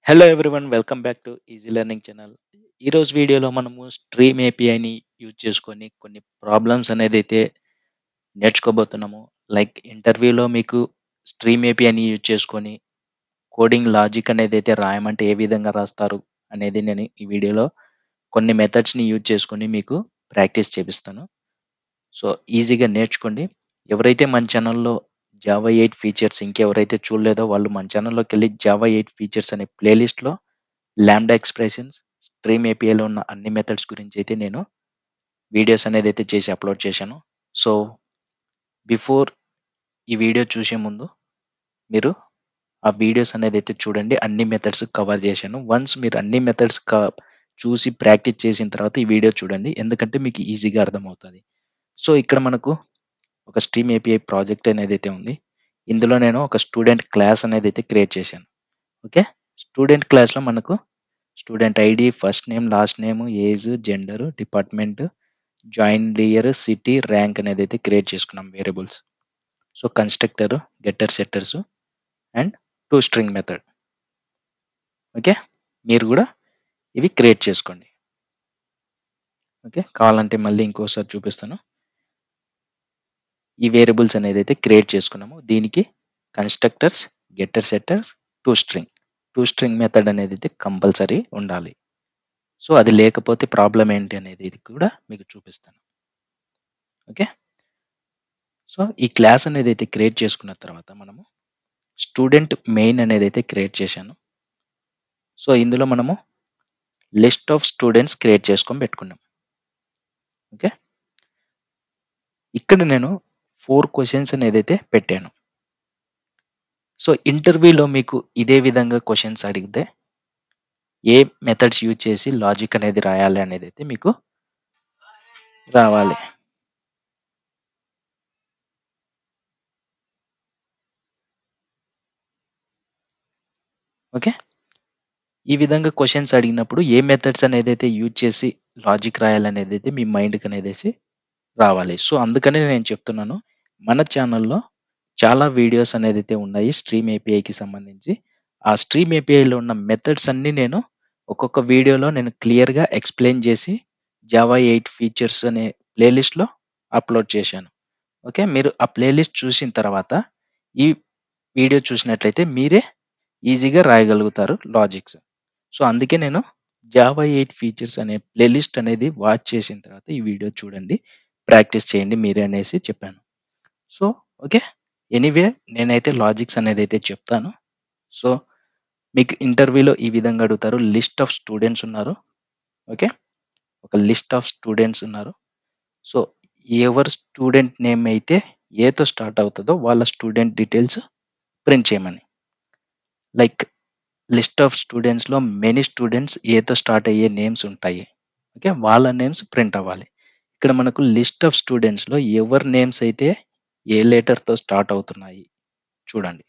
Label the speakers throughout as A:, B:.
A: Hello everyone, welcome back to easy learning channel. ఈరోజు వీడియోలో మనము స్ట్రీమ్ ఏపీఐని యూజ్ చేసుకొని కొన్ని ప్రాబ్లమ్స్ అనేది అయితే నేర్చుకోబోతున్నాము. లైక్ ఇంటర్వ్యూలో మీకు స్ట్రీమ్ ఏపీఐని యూజ్ చేసుకొని కోడింగ్ లాజిక్ అనేది అయితే రాయమంటే ఏ విధంగా రాస్తారు అనేది నేను ఈ వీడియోలో కొన్ని మెథడ్స్ని యూజ్ చేసుకొని మీకు ప్రాక్టీస్ చేపిస్తాను. సో ఈజీగా నేర్చుకోండి. ఎవరైతే మన ఛానల్లో జావా 8 ఫీచర్స్ ఇంకెవరైతే చూడలేదో వాళ్ళు మన ఛానల్లోకి వెళ్ళి జావా 8 ఫీచర్స్ అనే ప్లేలిస్ట్లో లాంబ్డా ఎక్స్‌ప్రెషన్స్, స్ట్రీమ్ ఏపీఐలో ఉన్న అన్ని మెథడ్స్ గురించి అయితే నేను వీడియోస్ అనేది అయితే చేసి అప్‌లోడ్ చేశాను. సో, బిఫోర్ ఈ వీడియో చూసే ముందు మీరు ఆ వీడియోస్ అనేది అయితే చూడండి. అన్ని మెథడ్స్ కవర్ చేశాను. వన్స్ మీరు అన్ని మెథడ్స్ చూసి ప్రాక్టీస్ చేసిన తర్వాత ఈ వీడియో చూడండి. ఎందుకంటే మీకు ఈజీగా అర్థమవుతది. సో, ఇక్కడ మనకు ఒక స్ట్రీమ్ ఏపీఐ ప్రాజెక్ట్ అనేది అయితే ఉంది. ఇందులో నేను ఒక స్టూడెంట్ క్లాస్ అనేది అయితే క్రియేట్ చేశాను. ఓకే. స్టూడెంట్ క్లాస్‌లో మనకు student ID, first name, last name, age, gender, department, join year, city, rank అనేది అయితే క్రియేట్ చేసుకున్నాం variables. So constructor, getter, setters and to string method. Okay. మీరు కూడా ఇవి క్రియేట్ చేసుకోండి. ఓకే. కావాలంటే మళ్ళీ ఇంకోసారి చూపిస్తాను. ఈ వేరియబుల్స్ అనేది అయితే క్రియేట్ చేసుకున్నాము. దీనికి constructors, getter, setters, to string method అనేది అయితే కంపల్సరీ ఉండాలి. సో అది లేకపోతే ప్రాబ్లం ఏంటి అనేది ఇది కూడా మీకు చూపిస్తాను. ఓకే. సో ఈ క్లాస్ అనేది అయితే క్రియేట్ చేసుకున్న తర్వాత మనము స్టూడెంట్ మెయిన్ అనేది అయితే క్రియేట్ చేశాను. సో ఇందులో మనము లిస్ట్ ఆఫ్ స్టూడెంట్స్ క్రియేట్ చేసుకొని పెట్టుకున్నాం. ఓకే. ఇక్కడ నేను 4 క్వశ్చన్స్ అనేది అయితే పెట్టాను. సో ఇంటర్వ్యూలో మీకు ఇదే విధంగా క్వశ్చన్స్ అడిగితే ఏ మెథడ్స్ యూజ్ చేసి లాజిక్ అనేది రాయాలి అనేది అయితే మీకు రావాలి. ఓకే. ఈ విధంగా క్వశ్చన్స్ అడిగినప్పుడు ఏ మెథడ్స్ అనేది అయితే యూజ్ చేసి లాజిక్ రాయాలనేది అయితే మీ మైండ్కి అనేది రావాలి. సో అందుకనే నేను చెప్తున్నాను. మన ఛానల్‌లో చాలా వీడియోస్ అనేది అయితే ఉన్నాయి స్ట్రీమ్ ఏపీఐకి సంబంధించి. ఆ స్ట్రీమ్ ఏపీఐలో ఉన్న మెథడ్స్ అన్నీ నేను ఒక్కొక్క వీడియోలో నేను క్లియర్‌గా ఎక్స్‌ప్లెయిన్ చేసి జావా 8 ఫీచర్స్ అనే ప్లేలిస్ట్‌లో అప్‌లోడ్ చేశాను. ఓకే. మీరు ఆ ప్లేలిస్ట్ చూసిన తర్వాత ఈ వీడియో చూసినట్లయితే మీరే ఈజీగా రాయగలుగుతారు లాజిక్స్. సో అందుకే నేను జావా 8 ఫీచర్స్ అనే ప్లేలిస్ట్ అనేది వాచ్ చేసిన తర్వాత ఈ వీడియో చూడండి. ప్రాక్టీస్ చేయండి మీరే అనేసి చెప్పాను. So okay. ఎనీవే నేనైతే లాజిక్స్ అనేది అయితే చెప్తాను. సో మీకు ఇంటర్వ్యూలో ఈ విధంగా అడుగుతారు. లిస్ట్ ఆఫ్ స్టూడెంట్స్ ఉన్నారు. ఓకే. ఒక లిస్ట్ ఆఫ్ స్టూడెంట్స్ ఉన్నారు. సో ఎవరి స్టూడెంట్ నేమ్ అయితే ఏతో స్టార్ట్ అవుతదో వాళ్ళ స్టూడెంట్ డీటెయిల్స్ ప్రింట్ చేయమని. లైక్ లిస్ట్ ఆఫ్ స్టూడెంట్స్‌లో మెనీ స్టూడెంట్స్ ఏతో స్టార్ట్ అయ్యే నేమ్స్ ఉంటాయి. ఓకే. వాళ్ళ నేమ్స్ ప్రింట్ అవ్వాలి. ఇక్కడ మనకు లిస్ట్ ఆఫ్ స్టూడెంట్స్‌లో ఎవరి నేమ్స్ అయితే ఏ లెటర్‌తో స్టార్ట్ అవుతున్నాయి చూడండి.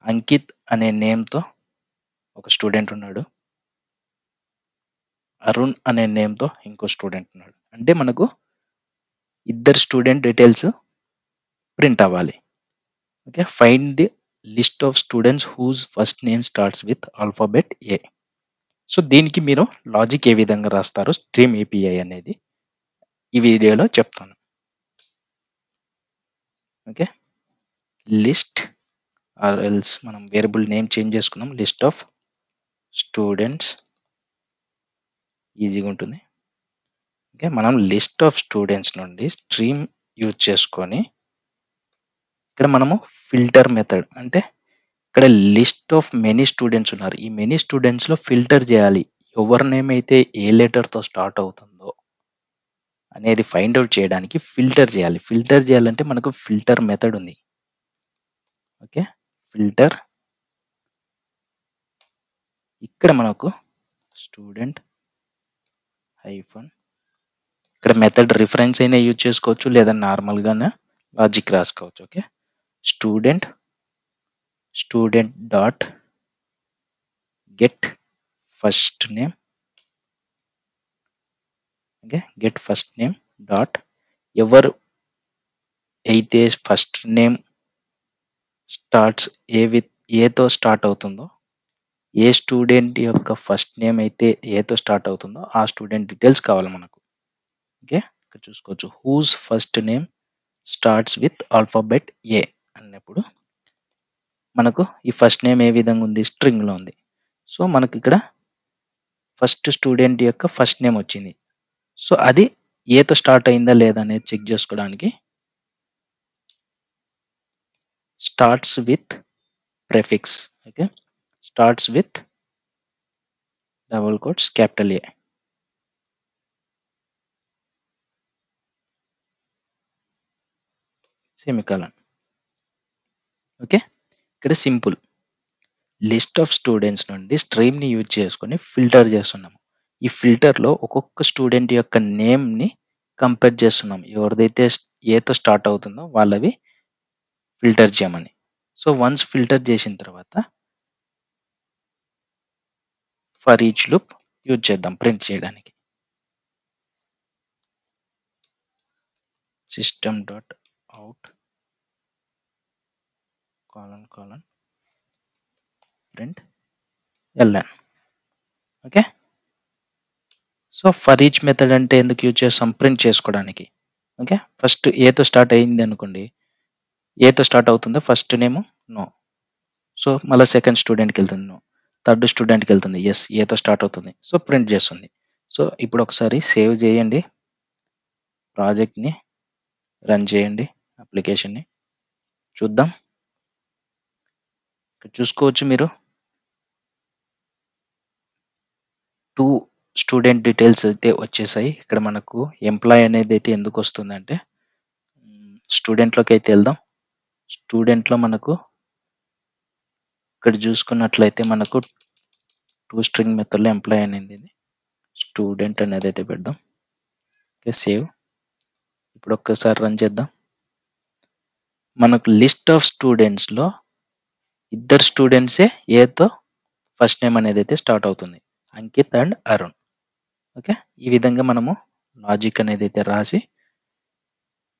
A: అంకిత్ అనే నేమ్‌తో ఒక స్టూడెంట్ ఉన్నాడు. అరుణ్ అనే నేమ్‌తో ఇంకో స్టూడెంట్ ఉన్నాడు. అంటే మనకు ఇద్దరు స్టూడెంట్ డీటెయిల్స్ ప్రింట్ అవ్వాలి. Okay. Find the list of students whose first name starts with alphabet A. So దీనికి మీరు లాజిక్ ఏ విధంగా రాస్తారో స్ట్రీమ్ ఏపీఐ అనేది ఈ వీడియోలో చెప్తాను. ఓకే. లిస్ట్ ఆర్ ఎల్స్ మనం వేరియబుల్ నేమ్ చేంజ్ చేసుకున్నాం. లిస్ట్ ఆఫ్ స్టూడెంట్స్ ఈజీగా ఉంటుంది. ఓకే. మనం లిస్ట్ ఆఫ్ స్టూడెంట్స్ నుండి స్ట్రీమ్ యూజ్ చేసుకొని ఇక్కడ మనము ఫిల్టర్ మెథడ్ అంటే ఇక్కడ లిస్ట్ ఆఫ్ మెనీ స్టూడెంట్స్ ఉన్నారు. ఈ మెనీ స్టూడెంట్స్‌లో ఫిల్టర్ చేయాలి. ఎవరి నేమ్ అయితే ఏ లెటర్‌తో స్టార్ట్ అవుతుందో అనేది ఫైండ్ ఔట్ చేయడానికి ఫిల్టర్ చేయాలి. ఫిల్టర్ చేయాలంటే మనకు ఫిల్టర్ మెథడ్ ఉంది. ఓకే. ఫిల్టర్ ఇక్కడ మనకు స్టూడెంట్ హైఫన్ ఇక్కడ మెథడ్ రిఫరెన్స్ అయినా యూజ్ చేసుకోవచ్చు లేదా నార్మల్‌గానే లాజిక్ రాసుకోవచ్చు. Okay. Student dot get first name. Okay. Get first name dot ఎవరు అయితే first name starts A with ఏతో స్టార్ట్ అవుతుందో, ఏ స్టూడెంట్ యొక్క ఫస్ట్ నేమ్ అయితే ఏతో స్టార్ట్ అవుతుందో ఆ స్టూడెంట్ డీటెయిల్స్ కావాలి మనకు. ఓకే, ఇక్కడ చూసుకోవచ్చు whose first name starts with alphabet A అన్నప్పుడు మనకు ఈ ఫస్ట్ నేమ్ ఏ విధంగా ఉంది, స్ట్రింగ్లో ఉంది. సో మనకి ఇక్కడ ఫస్ట్ స్టూడెంట్ యొక్క ఫస్ట్ నేమ్ వచ్చింది. సో అది ఏతో స్టార్ట్ అయిందా లేదా అనేది చెక్ చేసుకోవడానికి starts with prefix. Okay, starts with double quotes capital A, semicolon. Okay, ఇక్కడ సింపుల్ లిస్ట్ ఆఫ్ స్టూడెంట్స్ నుండి స్ట్రీమ్ని యూజ్ చేసుకొని ఫిల్టర్ చేస్తున్నాము. ఈ ఫిల్టర్లో ఒక్కొక్క స్టూడెంట్ యొక్క నేమ్ని కంపేర్ చేస్తున్నాం, ఎవరిదైతే ఏతో స్టార్ట్ అవుతుందో వాళ్ళవి ఫిల్టర్ చేయమని. సో వన్స్ ఫిల్టర్ చేసిన తర్వాత ఫర్ ఈచ్ లూప్ యూజ్ చేద్దాం ప్రింట్ చేయడానికి. System dot out colon colon print LN. Okay, so for each method అంటే ఎందుకు యూజ్ చేస్తాం, ప్రింట్ చేసుకోవడానికి. ఓకే, ఫస్ట్ ఏతో స్టార్ట్ అయింది అనుకోండి, ఏతో స్టార్ట్ అవుతుందో ఫస్ట్ నేమ్ నో, సో మళ్ళీ సెకండ్ స్టూడెంట్కి వెళ్తుంది నో, థర్డ్ స్టూడెంట్కి వెళ్తుంది ఎస్, ఏతో స్టార్ట్ అవుతుంది, సో ప్రింట్ చేస్తుంది. సో ఇప్పుడు ఒకసారి సేవ్ చేయండి, ప్రాజెక్ట్ని రన్ చేయండి, అప్లికేషన్ని చూద్దాం. ఇక్కడ చూసుకోవచ్చు మీరు 2 స్టూడెంట్ డీటెయిల్స్ అయితే వచ్చేసాయి. ఇక్కడ మనకు ఎంప్లాయ్ అనేది అయితే ఎందుకు వస్తుందంటే స్టూడెంట్లోకి అయితే వెళ్దాం. స్టూడెంట్లో మనకు ఇక్కడ చూసుకున్నట్లయితే మనకు 2 స్ట్రింగ్ మెథడ్లో ఎంప్లాయ్ అనేది స్టూడెంట్ అనేది అయితే పెడదాం. Okay, save. ఇప్పుడు ఒక్కసారి రన్ చేద్దాం. మనకు లిస్ట్ ఆఫ్ స్టూడెంట్స్లో ఇద్దరు స్టూడెంట్సే ఏతో ఫస్ట్ నేమ్ అనేది అయితే స్టార్ట్ అవుతుంది, అంకిత్ అండ్ అరుణ్. ఓకే, ఈ విధంగా మనము లాజిక్ అనేది అయితే రాసి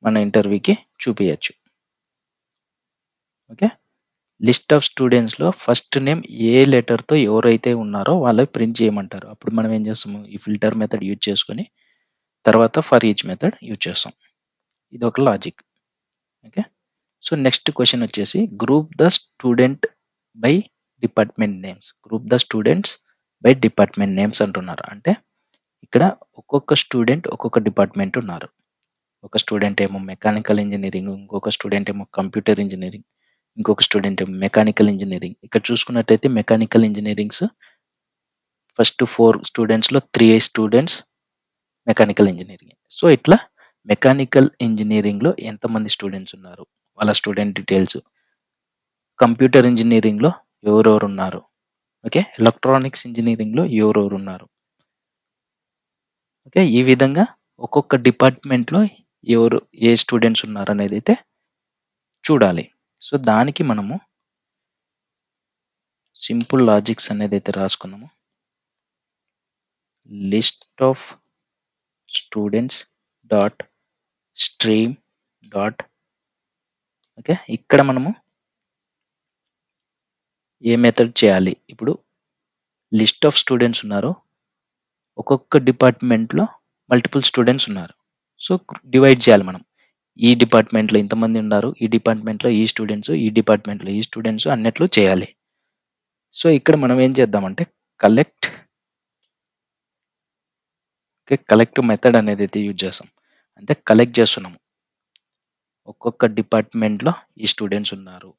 A: మన ఇంటర్వ్యూకి చూపించచ్చు. ఓకే, లిస్ట్ ఆఫ్ స్టూడెంట్స్లో ఫస్ట్ నేమ్ ఏ లెటర్తో ఎవరైతే ఉన్నారో వాళ్ళకి ప్రింట్ చేయమంటారు. అప్పుడు మనం ఏం చేస్తాము, ఈ ఫిల్టర్ మెథడ్ యూజ్ చేసుకొని తర్వాత ఫర్ ఈచ్ మెథడ్ యూజ్ చేస్తాం. ఇది ఒక logic. Okay, so next question వచ్చేసి group the student by department names. Group the students by department names అంటున్నారు. అంటే ఇక్కడ ఒక్కొక్క స్టూడెంట్ ఒక్కొక్క డిపార్ట్మెంట్ ఉన్నారు. ఒక స్టూడెంట్ ఏమో మెకానికల్ ఇంజనీరింగ్, ఇంకొక స్టూడెంట్ ఏమో కంప్యూటర్ ఇంజనీరింగ్, ఇంకొక స్టూడెంట్ ఏమో మెకానికల్ ఇంజనీరింగ్. ఇక్కడ చూసుకున్నట్టయితే mechanical engineerings first 4 స్టూడెంట్స్లో 3 students mechanical engineering. So ఇట్లా మెకానికల్ ఇంజనీరింగ్లో ఎంతమంది స్టూడెంట్స్ ఉన్నారు, వాళ్ళ స్టూడెంట్ డీటెయిల్స్. కంప్యూటర్ ఇంజనీరింగ్లో ఎవరెవరు ఉన్నారు, ఓకే, ఎలక్ట్రానిక్స్ ఇంజనీరింగ్లో ఎవరెవరు ఉన్నారు. ఓకే, ఈ విధంగా ఒక్కొక్క డిపార్ట్మెంట్లో ఎవరు ఏ స్టూడెంట్స్ ఉన్నారు అనేది అయితే చూడాలి. సో దానికి మనము సింపుల్ లాజిక్స్ అనేది అయితే రాసుకున్నాము. List of students dot stream dot. Okay, ఇక్కడ మనము ఏ మెథడ్ చేయాలి, ఇప్పుడు లిస్ట్ ఆఫ్ స్టూడెంట్స్ ఉన్నారు, ఒక్కొక్క డిపార్ట్మెంట్లో మల్టిపుల్ స్టూడెంట్స్ ఉన్నారు. సో డివైడ్ చేయాలి మనం, ఈ డిపార్ట్మెంట్లో ఇంతమంది ఉన్నారు, ఈ డిపార్ట్మెంట్లో ఈ స్టూడెంట్స్, ఈ డిపార్ట్మెంట్లో ఈ స్టూడెంట్స్ అన్నట్లు చేయాలి. సో ఇక్కడ మనం ఏం చేద్దామంటే కలెక్ట్. ఓకే, కలెక్ట్ మెథడ్ అనేది అయితే యూజ్ చేస్తాం. అంటే కలెక్ట్ చేస్తున్నాము, ఒక్కొక్క డిపార్ట్మెంట్లో ఈ స్టూడెంట్స్ ఉన్నారు,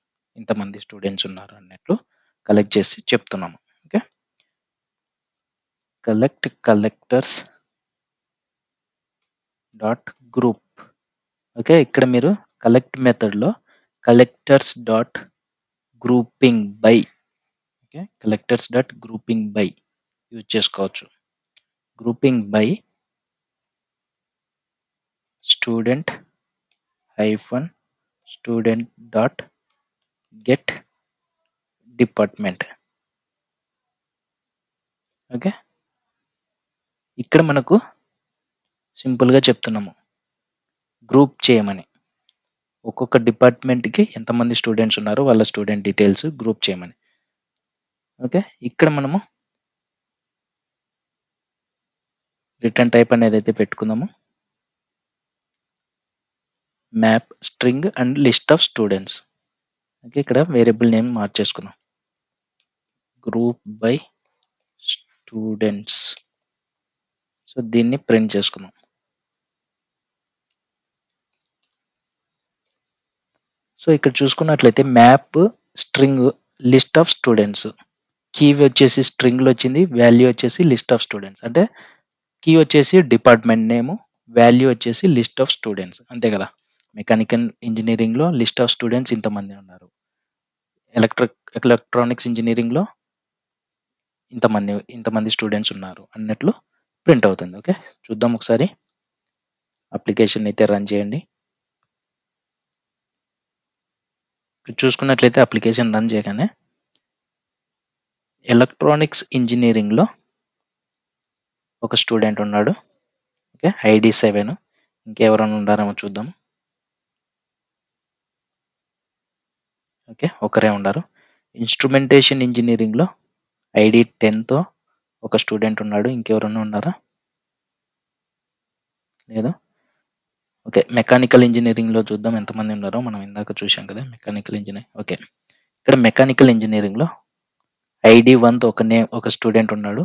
A: ఇంతమంది స్టూడెంట్స్ ఉన్నారు అన్నట్లు కలెక్ట్ చేసి చెప్తున్నాము. Okay, collect collectors dot group. Okay, ఇక్కడ మీరు కలెక్ట్ మెథడ్లో collectors dot grouping by. Okay, collectors dot grouping by use చేసుకోవచ్చు. Grouping by student hyphen student dot get department. Okay, ఇక్కడ మనకు సింపుల్గా చెప్తున్నాము గ్రూప్ చేయమని. ఒక్కొక్క డిపార్ట్మెంట్కి ఎంతమంది స్టూడెంట్స్ ఉన్నారో వాళ్ళ స్టూడెంట్ డీటెయిల్స్ గ్రూప్ చేయమని. ఓకే, ఇక్కడ మనము రిటర్న్ టైప్ అనేది అయితే పెట్టుకుందాము, map string and list of students. Okay, ఇక్కడ వేరియబుల్ నేమ్ మార్చేసుకుందాం, గ్రూప్ బై స్టూడెంట్స్. సో దీన్ని ప్రింట్ చేసుకుందాం. సో ఇక్కడ చూసుకున్నట్లయితే map string list of students, key వచ్చేసి స్ట్రింగ్లో వచ్చింది, వాల్యూ వచ్చేసి లిస్ట్ ఆఫ్ స్టూడెంట్స్. అంటే కీ వచ్చేసి డిపార్ట్మెంట్ నేము, వాల్యూ వచ్చేసి లిస్ట్ ఆఫ్ స్టూడెంట్స్, అంతే కదా. మెకానికల్ ఇంజనీరింగ్లో లిస్ట్ ఆఫ్ స్టూడెంట్స్ ఇంతమంది ఉన్నారు, ఎలక్ట్రానిక్స్ ఇంజనీరింగ్లో ఇంతమంది స్టూడెంట్స్ ఉన్నారు అన్నట్లు ప్రింట్ అవుతుంది. ఓకే, చూద్దాం ఒకసారి. అప్లికేషన్ అయితే రన్ చేయండి. చూసుకున్నట్లయితే అప్లికేషన్ రన్ చేయగానే ఎలక్ట్రానిక్స్ ఇంజనీరింగ్లో ఒక స్టూడెంట్ ఉన్నాడు. Okay, ID 7. ఇంకెవరైనా ఉండారేమో చూద్దాం. ఓకే, ఒకరే ఉన్నారు. ఇన్స్ట్రుమెంటేషన్ ఇంజనీరింగ్లో ఐడి 10తో ఒక స్టూడెంట్ ఉన్నాడు. ఇంకెవరైనా ఉన్నారా? లేదు. ఓకే, మెకానికల్ ఇంజనీరింగ్లో చూద్దాం ఎంతమంది ఉన్నారో. మనం ఇందాక చూసాం కదా మెకానికల్ ఇంజనీరింగ్. ఓకే, ఇక్కడ మెకానికల్ ఇంజనీరింగ్లో ఐడి 1తో ఒక స్టూడెంట్ ఉన్నాడు.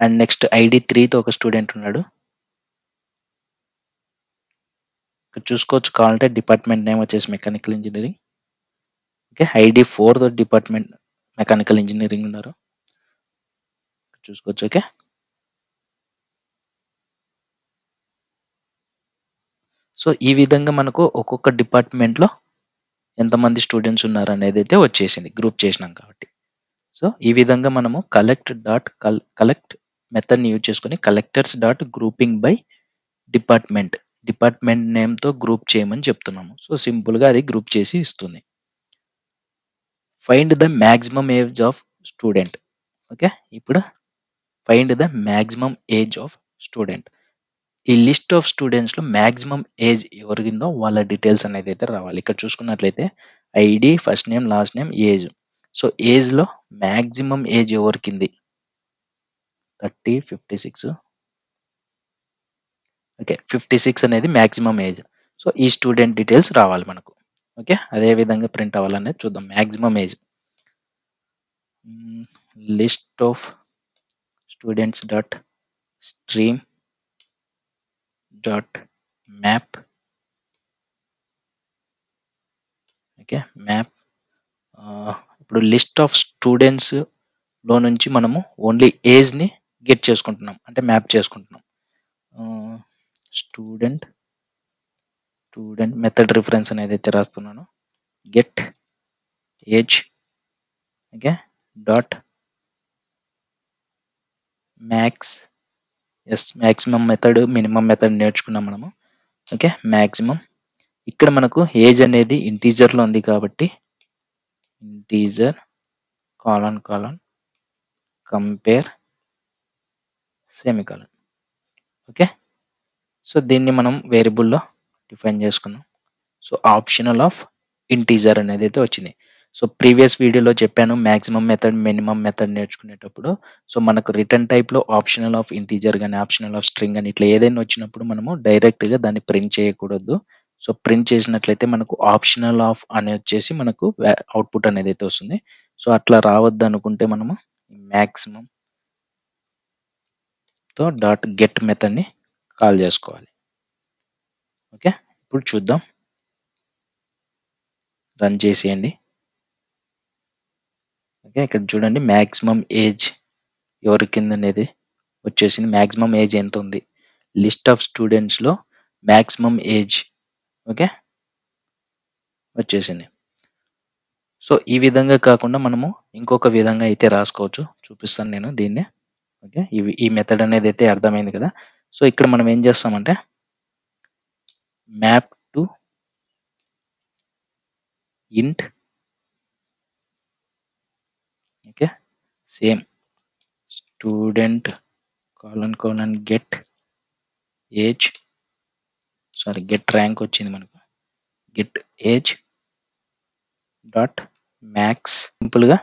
A: అండ్ నెక్స్ట్ ఐడి 3తో ఒక స్టూడెంట్ ఉన్నాడు. ఇక్కడ చూసుకోవచ్చు, కావాలంటే డిపార్ట్మెంట్ నేమ్ వచ్చేసి మెకానికల్ ఇంజనీరింగ్. ఓకే, ఐడి 4తో డిపార్ట్మెంట్ మెకానికల్ ఇంజనీరింగ్ ఉన్నారు, చూసుకోవచ్చు. ఓకే, సో ఈ విధంగా మనకు ఒక్కొక్క డిపార్ట్మెంట్లో ఎంతమంది స్టూడెంట్స్ ఉన్నారు అనేది అయితే వచ్చేసింది గ్రూప్ చేసినాం కాబట్టి. సో ఈ విధంగా మనము కలెక్ట్ మెథడ్ని యూజ్ చేసుకొని collectors dot grouping by department నేమ్తో గ్రూప్ చేయమని చెప్తున్నాము. సో సింపుల్గా అది గ్రూప్ చేసి ఇస్తుంది. Find the maximum age of student. Okay, ఇప్పుడు find the maximum age of student. ఈ లిస్ట్ ఆఫ్ స్టూడెంట్స్లో మ్యాక్సిమం ఏజ్ ఎవరికిందో వాళ్ళ డీటెయిల్స్ అనేది అయితే రావాలి. ఇక్కడ చూసుకున్నట్లయితే ID, first name, last name, age. So ఏజ్లో మ్యాక్సిమం ఏజ్ ఎవరికింది? 30, 56. ఓకే, 56 అనేది మ్యాక్సిమం ఏజ్. సో ఈ స్టూడెంట్ డీటెయిల్స్ రావాలి మనకు. ఓకే, అదే విధంగా ప్రింట్ అవ్వాలనేది చూద్దాం. Maximum age, list of students dot stream dot map. Okay, map. ఇప్పుడు లిస్ట్ ఆఫ్ స్టూడెంట్స్ లో నుంచి మనము ఓన్లీ ఏజ్ని గెట్ చేసుకుంటున్నాం, అంటే మ్యాప్ చేసుకుంటున్నాం. స్టూడెంట్ మెథడ్ రిఫరెన్స్ అనేది అయితే రాస్తున్నాను, get age. Okay, dot maximum method, minimum method నేర్చుకున్నాం మనము. Okay, maximum. ఇక్కడ మనకు ఏజ్ అనేది ఇంటీజర్లో ఉంది కాబట్టి integer colon compare semicolon. Okay, so దీన్ని మనం వేరియబుల్లో డిఫైన్ చేసుకున్నాం. సో ఆప్షనల్ ఆఫ్ ఇంటీజర్ అనేది అయితే వచ్చింది. సో ప్రీవియస్ వీడియోలో చెప్పాను మ్యాక్సిమం మెథడ్, మినిమం మెథడ్ నేర్చుకునేటప్పుడు. సో మనకు రిటర్న్ టైప్లో ఆప్షనల్ ఆఫ్ ఇంటీజర్ కానీ ఆప్షనల్ ఆఫ్ స్ట్రింగ్ అని ఇట్లా ఏదైనా వచ్చినప్పుడు మనము డైరెక్ట్గా దాన్ని ప్రింట్ చేయకూడదు. సో ప్రింట్ చేసినట్లయితే మనకు ఆప్షనల్ ఆఫ్ అని వచ్చేసి మనకు అవుట్పుట్ అనేది అయితే వస్తుంది. సో అట్లా రావద్దు అనుకుంటే మనము మ్యాక్సిమంతో డాట్ గెట్ మెథడ్ని కాల్ చేసుకోవాలి. ఓకే, ఇప్పుడు చూద్దాం, రన్ చేసేయండి. ఓకే, ఇక్కడ చూడండి మ్యాక్సిమం ఏజ్ ఎవరి కింద అనేది వచ్చేసింది. మ్యాక్సిమం ఏజ్ ఎంత ఉంది, లిస్ట్ ఆఫ్ స్టూడెంట్స్లో మ్యాక్సిమం ఏజ్. ఓకే, వచ్చేసింది. సో ఈ విధంగా కాకుండా మనము ఇంకొక విధంగా అయితే రాసుకోవచ్చు, చూపిస్తాను నేను దీన్ని. ఓకే, ఈ మెథడ్ అనేది అయితే అర్థమైంది కదా. సో ఇక్కడ మనం ఏం చేస్తామంటే మ్యాప్ టు ఇంట్. Okay, same student colon get age sorry get rank వచ్చింది మనకు. గెట్ ఏజ్ డాట్ మ్యాక్స్ సింపుల్గా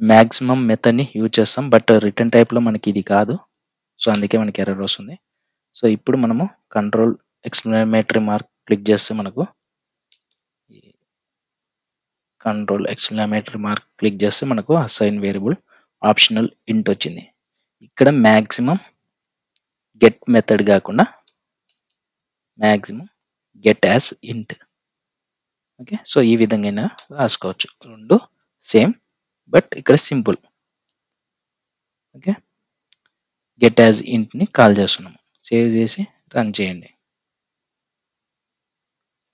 A: మ్యాక్సిమం మెథడ్ని యూజ్ చేస్తాం, బట్ రిటర్న్ టైప్లో మనకి ఇది కాదు. సో అందుకే మనకి ఎర్రర్ వస్తుంది. సో ఇప్పుడు మనము కంట్రోల్ ఎక్స్క్లమేటరీ మార్క్ క్లిక్ చేస్తే మనకు అసైన్ వేరియబుల్ ఆప్షనల్ ఇంట్ వచ్చింది. ఇక్కడ మ్యాక్సిమం గెట్ మెథడ్ కాకుండా maximum get as int. Okay, so ఈ విధంగా రాసుకోవచ్చు. రెండు సేమ్, బట్ ఇక్కడ సింపుల్. ఓకే, గెట్ యాజ్ ఇంట్ని కాల్ చేస్తున్నాము. సేవ్ చేసి రన్ చేయండి.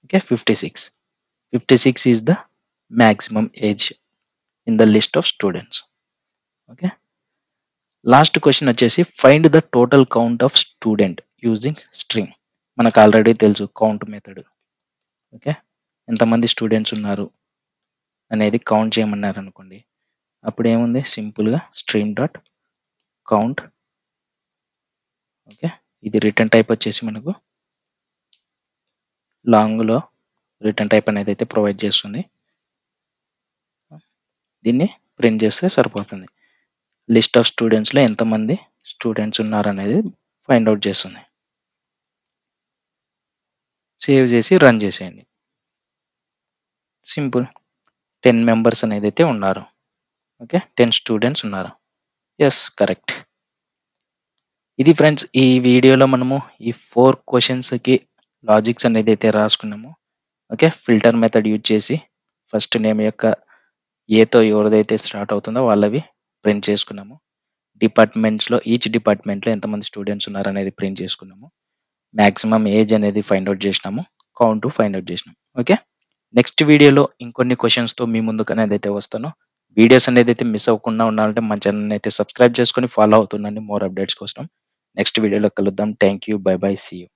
A: Okay, 56 is the maximum age in the list of students. Okay, last question వచ్చేసి find the total count of student using string. మనకు ఆల్రెడీ తెలుసు count method. Okay, ఎంతమంది students ఉన్నారు అనేది కౌంట్ చేయమన్నారు అనుకోండి, అప్పుడు ఏముంది, సింపుల్గా స్ట్రీమ్ డాట్ కౌంట్. ఓకే, ఇది రిటర్న్ టైప్ వచ్చేసి మనకు లాంగ్లో రిటర్న్ టైప్ అనేది అయితే ప్రొవైడ్ చేస్తుంది. దీన్ని ప్రింట్ చేస్తే సరిపోతుంది. లిస్ట్ ఆఫ్ స్టూడెంట్స్లో ఎంతమంది స్టూడెంట్స్ ఉన్నారనేది ఫైండ్ అవుట్ చేస్తుంది. సేవ్ చేసి రన్ చేసేయండి. సింపుల్, 10 మెంబర్స్ అనేది అయితే ఉన్నారు. ఓకే, 10 స్టూడెంట్స్ ఉన్నారు. Yes, correct. ఇది ఫ్రెండ్స్, ఈ వీడియోలో మనము ఈ 4 క్వశ్చన్స్కి లాజిక్స్ అనేది అయితే రాసుకున్నాము. ఓకే, ఫిల్టర్ మెథడ్ యూజ్ చేసి ఫస్ట్ నేమ్ యొక్క ఏతో ఎవరిదైతే స్టార్ట్ అవుతుందో వాళ్ళవి ప్రింట్ చేసుకున్నాము. ఈచ్ డిపార్ట్మెంట్లో ఎంతమంది స్టూడెంట్స్ ఉన్నారు అనేది ప్రింట్ చేసుకున్నాము. మ్యాక్సిమం ఏజ్ అనేది ఫైండ్ అవుట్ చేసినాము. కౌంట్ ఫైండ్ అవుట్ చేసినాము. ఓకే, నెక్స్ట్ వీడియోలో ఇంకొన్ని క్వశ్చన్స్తో మీ ముందుకు అనేది అయితే వస్తాను. వీడియోస్ అనేది అయితే మిస్ అవ్వకుండా ఉండాలంటే మన ఛానల్ అయితే సబ్స్క్రైబ్ చేసుకొని ఫాలో అవుతుండండి మోర్ అప్డేట్స్ కోసం. నెక్స్ట్ వీడియోలో కలుద్దాం. Thank you, bye bye, see you.